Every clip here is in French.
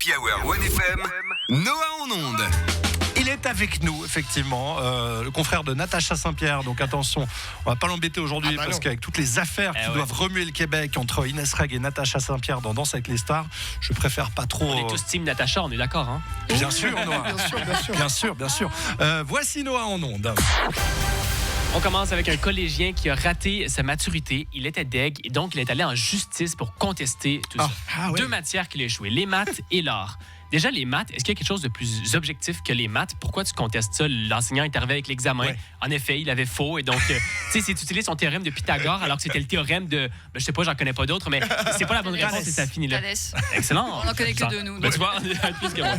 Happy Hour 1FM, Noah en onde. Il est avec nous, effectivement, le confrère de Natacha Saint-Pierre. Donc attention, on va pas l'embêter aujourd'hui parce qu'avec toutes les affaires qui doivent remuer le Québec entre Inès Reg et Natacha Saint-Pierre dans Danse avec les stars, je préfère pas trop. On est tous team Natacha, on est d'accord, hein? Bien sûr, Noah. Bien sûr. Voici Noah en onde. On commence avec un collégien qui a raté sa maturité. Il était deg et donc il est allé en justice pour contester tout ça. Deux matières qu'il a échoué, les maths et l'art. Déjà, les maths, est-ce qu'il y a quelque chose de plus objectif que les maths? Pourquoi tu contestes ça? L'enseignant est arrivé avec l'examen. Ouais. En effet, il avait faux. Et donc, tu sais, si tu utilises son théorème de Pythagore alors que c'était le théorème de... je sais pas, j'en connais pas d'autres, mais c'est pas la bonne réponse et ça finit là. Excellent. On en connaît que deux, nous. Tu vois, on est plus que moi.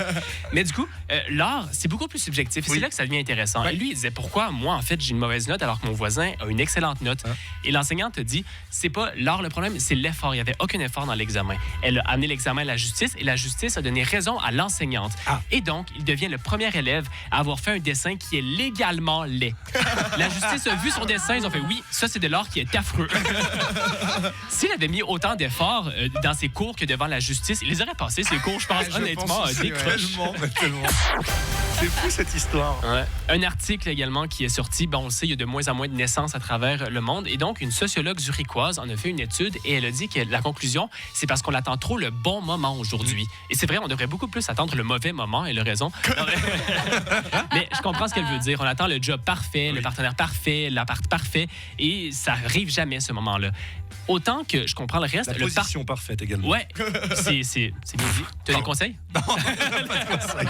Mais du coup, l'art, c'est beaucoup plus subjectif. Et c'est là que ça devient intéressant. Et lui, il disait, pourquoi moi, en fait, j'ai une mauvaise note alors que mon voisin a une excellente note? Et l'enseignant te dit, c'est pas l'art le problème, c'est l'effort. Il y avait aucun effort dans l'examen. Elle a amené l'examen à la justice et la justice a donné raison à l'enseignante. Et donc, il devient le premier élève à avoir fait un dessin qui est légalement laid. La justice a vu son dessin, ils ont fait oui, ça c'est de l'art qui est affreux. S'il avait mis autant d'efforts dans ses cours que devant la justice, il les aurait passés, ses cours, je pense, honnêtement, tellement. C'est fou cette histoire. Ouais. Un article également qui est sorti, on le sait, il y a de moins en moins de naissances à travers le monde. Et donc, une sociologue zurichoise en a fait une étude et elle a dit que la conclusion, c'est parce qu'on attend trop le bon moment aujourd'hui. Et c'est vrai, on devrait beaucoup plus attendre le mauvais moment, elle a raison. Mais je comprends ce qu'elle veut dire. On attend le job parfait, le partenaire parfait, l'appart parfait, et ça arrive jamais ce moment-là. Autant que je comprends le reste. La position parfaite également. Ouais, c'est bien dit. Tu as des conseils? Non, pas de conseils.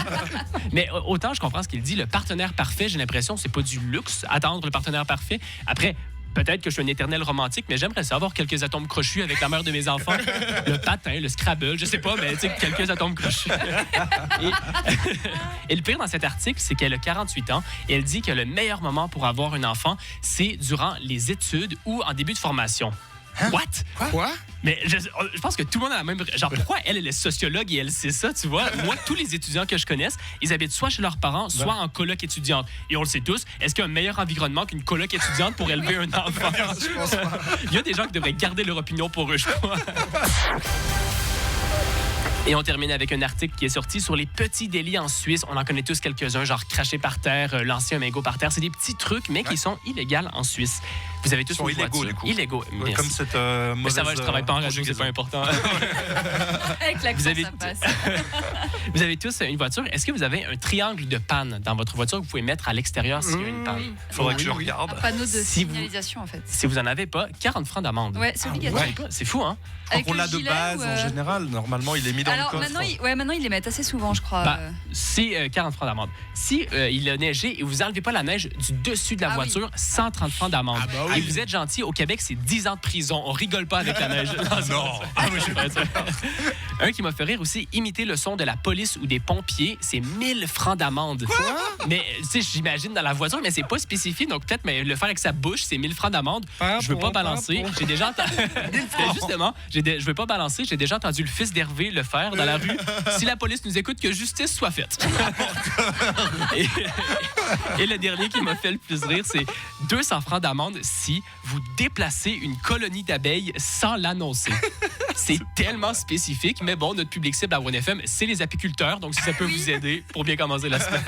Mais autant je comprends ce qu'il dit. Le partenaire parfait, j'ai l'impression que c'est pas du luxe, attendre le partenaire parfait. Après, peut-être que je suis un éternel romantique, mais j'aimerais ça avoir quelques atomes crochus avec la mère de mes enfants. Le patin, le Scrabble, je sais pas, mais tu sais, quelques atomes crochus. Et le pire dans cet article, c'est qu'elle a 48 ans et elle dit que le meilleur moment pour avoir un enfant, c'est durant les études ou en début de formation. Hein? Quoi? Mais je pense que tout le monde a la même... Genre, pourquoi elle est sociologue et elle sait ça, tu vois? Moi, tous les étudiants que je connaisse, ils habitent soit chez leurs parents, soit en coloc étudiante. Et on le sait tous, est-ce qu'il y a un meilleur environnement qu'une coloc étudiante pour élever un enfant? Je pense pas. Il y a des gens qui devraient garder leur opinion pour eux, je crois. Et on termine avec un article qui est sorti sur les petits délits en Suisse. On en connaît tous quelques-uns, genre cracher par terre, lancer un mégot par terre. C'est des petits trucs, mais qui sont illégaux en Suisse. Vous avez tous une voiture. Illégaux, du coup. Illégaux. Ouais, comme cette mauvaise... Mais ça va, je travaille pas en radio, c'est pas important. Avec l'accent, ça passe. Vous avez tous une voiture. Est-ce que vous avez un triangle de panne dans votre voiture que vous pouvez mettre à l'extérieur s'il y a une panne? Il faudrait que je regarde. Un panneau de signalisation, en fait. Si vous en avez pas, 40 francs d'amende. Ouais, c'est obligatoire. C'est fou, hein? Je crois qu'on l'a de base en général. Normalement, il est mis dans le coffre. Maintenant, ils les mettent assez souvent, je crois. C'est 40 francs d'amende. Si il a neigé et vous n'enlevez pas la neige du dessus de la voiture, 130 francs d'amende. Et vous êtes gentil, au Québec, c'est 10 ans de prison. On rigole pas avec la neige. Non. Un qui m'a fait rire aussi, imiter le son de la police ou des pompiers, c'est 1000 francs d'amende. Quoi? Mais tu sais, j'imagine dans la voiture, mais c'est pas spécifié. Donc peut-être le faire avec sa bouche, c'est 1000 francs d'amende. Je veux pas balancer. J'ai déjà entendu... Justement, je veux pas balancer. J'ai déjà entendu le fils d'Hervé le faire dans la rue. Si la police nous écoute, que justice soit faite. Et le dernier qui m'a fait le plus rire, c'est 200 francs d'amende si vous déplacez une colonie d'abeilles sans l'annoncer. C'est tellement spécifique, mais bon, notre public cible à 1FM, c'est les apiculteurs, donc si ça peut vous aider pour bien commencer la semaine.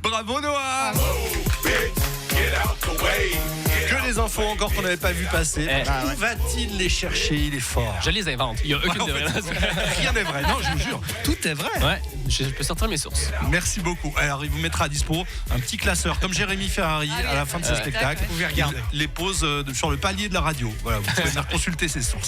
Bravo Noah! Que des infos encore qu'on n'avait pas vu passer. Où va-t-il les chercher? Il est fort. Je les invente. Il n'y a aucune de vraie. Rien n'est vrai. Non, je vous jure. Tout est vrai. Ouais, je peux sortir mes sources. Merci beaucoup. Alors, il vous mettra à dispo un petit classeur comme Jérémy Ferrari à la fin de ce spectacle. Vous pouvez regarder les pauses sur le palier de la radio. Voilà, vous pouvez venir consulter ses sources.